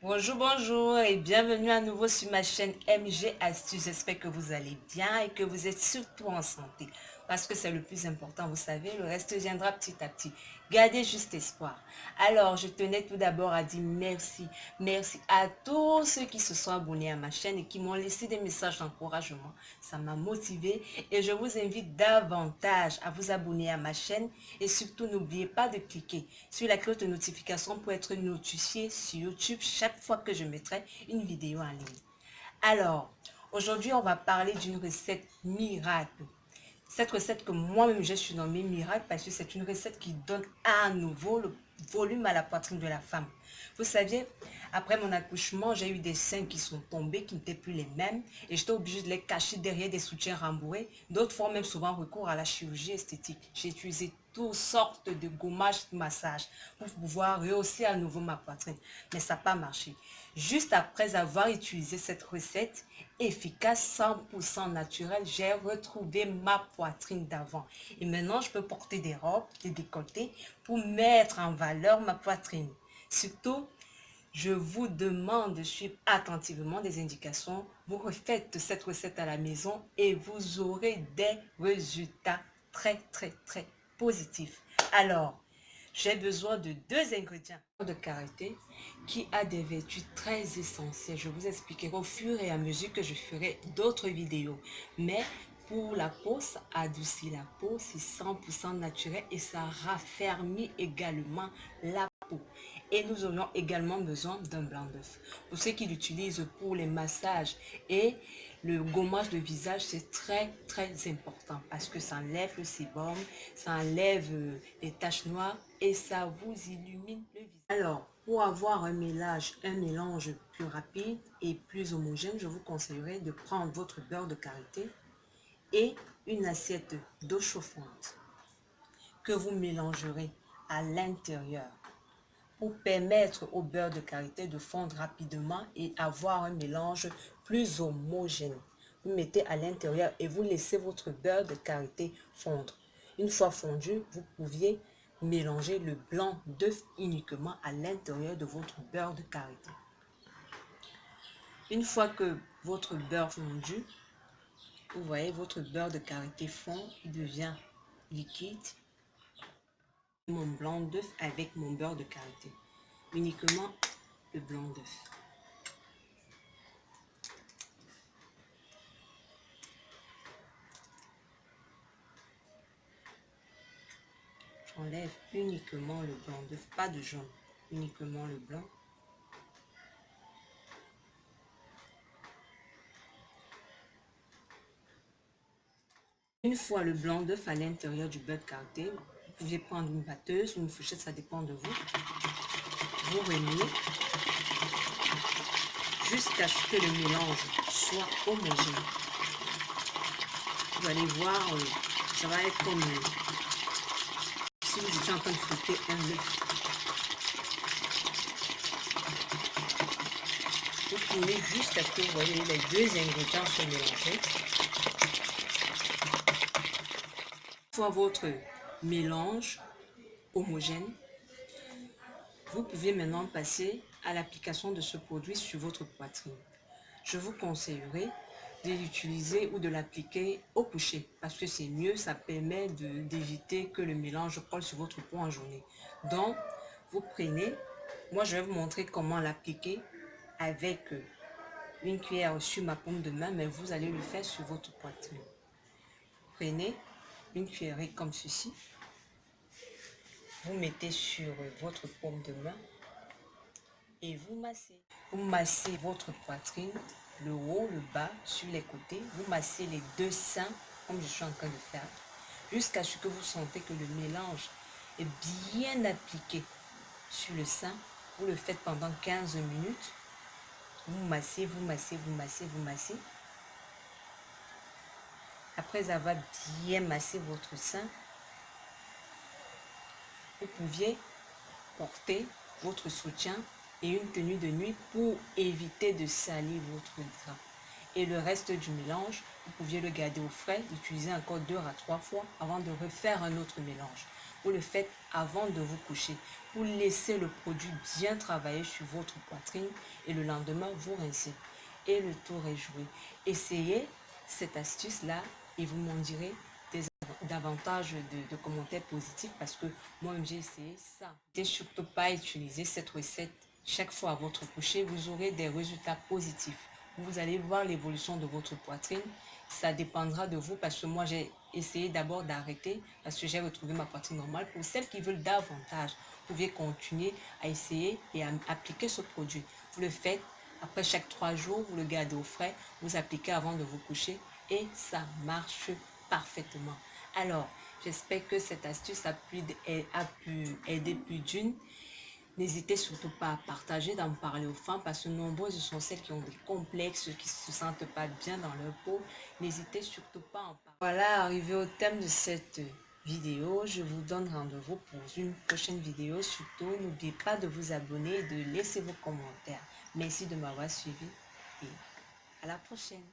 Bonjour, bonjour et bienvenue à nouveau sur ma chaîne MG Astuces. J'espère que vous allez bien et que vous êtes surtout en santé. Parce que c'est le plus important, vous savez, le reste viendra petit à petit. Gardez juste espoir. Alors, je tenais tout d'abord à dire merci. Merci à tous ceux qui se sont abonnés à ma chaîne et qui m'ont laissé des messages d'encouragement. Ça m'a motivé et je vous invite davantage à vous abonner à ma chaîne et surtout n'oubliez pas de cliquer sur la cloche de notification pour être notifié sur YouTube chaque fois que je mettrai une vidéo en ligne. Alors, aujourd'hui, on va parler d'une recette miracle. Cette recette que moi-même je suis nommée miracle parce que c'est une recette qui donne à nouveau le volume à la poitrine de la femme. Vous saviez, après mon accouchement, j'ai eu des seins qui sont tombés, qui n'étaient plus les mêmes et j'étais obligée de les cacher derrière des soutiens rembourrés. D'autres font même souvent recours à la chirurgie esthétique. J'ai utilisé toutes sortes de gommages de massage pour pouvoir rehausser à nouveau ma poitrine. Mais ça n'a pas marché. Juste après avoir utilisé cette recette efficace, 100% naturelle, j'ai retrouvé ma poitrine d'avant. Et maintenant, je peux porter des robes, des décolletés pour mettre en valeur ma poitrine. Surtout, je vous demande de suivre attentivement des indications. Vous refaites cette recette à la maison et vous aurez des résultats très positifs. Alors, j'ai besoin de deux ingrédients de karité qui a des vertus très essentielles. Je vous expliquerai au fur et à mesure que je ferai d'autres vidéos. Mais pour la peau, ça adoucit la peau, c'est 100% naturel et ça raffermit également la peau. Et nous aurions également besoin d'un blanc d'œuf. Pour ceux qui l'utilisent pour les massages et le gommage de visage, c'est très important parce que ça enlève le sébum, ça enlève les taches noires et ça vous illumine le visage. Alors, pour avoir un mélange plus rapide et plus homogène, je vous conseillerais de prendre votre beurre de karité et une assiette d'eau chauffante que vous mélangerez à l'intérieur pour permettre au beurre de karité de fondre rapidement et avoir un mélange plus homogène. Vous mettez à l'intérieur et vous laissez votre beurre de karité fondre. Une fois fondu, vous pouviez mélanger le blanc d'œuf uniquement à l'intérieur de votre beurre de karité. Une fois que votre beurre fondu, vous voyez votre beurre de karité fond, il devient liquide. Mon blanc d'œuf avec mon beurre de karité. Uniquement le blanc d'œuf. J'enlève uniquement le blanc d'œuf, pas de jaune, uniquement le blanc. Une fois le blanc d'œuf à l'intérieur du beurre karité, vous pouvez prendre une batteuse ou une fourchette, ça dépend de vous. Vous remuez jusqu'à ce que le mélange soit homogène. Vous allez voir, ça va être comme si vous étiez en train de fouetter un œuf. Vous tournez jusqu'à ce que vous voyez les deux ingrédients se mélanger. Une fois votre mélange homogène, vous pouvez maintenant passer à l'application de ce produit sur votre poitrine. Je vous conseillerais de l'utiliser ou de l'appliquer au coucher parce que c'est mieux, ça permet d'éviter que le mélange colle sur votre peau en journée. Donc, vous prenez, moi je vais vous montrer comment l'appliquer avec une cuillère sur ma paume de main, mais vous allez le faire sur votre poitrine. Prenez une cuillerée comme ceci, vous mettez sur votre paume de main et vous massez. Vous massez votre poitrine, le haut, le bas, sur les côtés. Vous massez les deux seins, comme je suis en train de faire, jusqu'à ce que vous sentez que le mélange est bien appliqué sur le sein. Vous le faites pendant 15 minutes. Vous massez, vous massez, vous massez, vous massez. Après avoir bien massé votre sein, vous pouviez porter votre soutien et une tenue de nuit pour éviter de salir votre drap. Et le reste du mélange, vous pouviez le garder au frais, l'utiliser encore 2 à 3 fois avant de refaire un autre mélange. vous le faites avant de vous coucher. Vous laissez le produit bien travailler sur votre poitrine et le lendemain, vous rincez. Et le tour est joué. Essayez cette astuce-là et vous m'en direz davantage de commentaires positifs parce que moi-même j'ai essayé ça. Ne surtout pas utiliser cette recette chaque fois à votre coucher, vous aurez des résultats positifs. Vous allez voir l'évolution de votre poitrine. Ça dépendra de vous parce que moi j'ai essayé d'abord d'arrêter parce que j'ai retrouvé ma poitrine normale. Pour celles qui veulent davantage, vous pouvez continuer à essayer et à appliquer ce produit. Vous le faites après chaque 3 jours, vous le gardez au frais, vous appliquez avant de vous coucher et ça marche parfaitement. Alors, j'espère que cette astuce a pu aider plus d'une. N'hésitez surtout pas à partager, d'en parler aux femmes parce que nombreuses sont celles qui ont des complexes, qui ne se sentent pas bien dans leur peau. N'hésitez surtout pas à en parler. Voilà, arrivé au thème de cette vidéo. Je vous donne rendez-vous pour une prochaine vidéo. Surtout, n'oubliez pas de vous abonner et de laisser vos commentaires. Merci de m'avoir suivi et à la prochaine.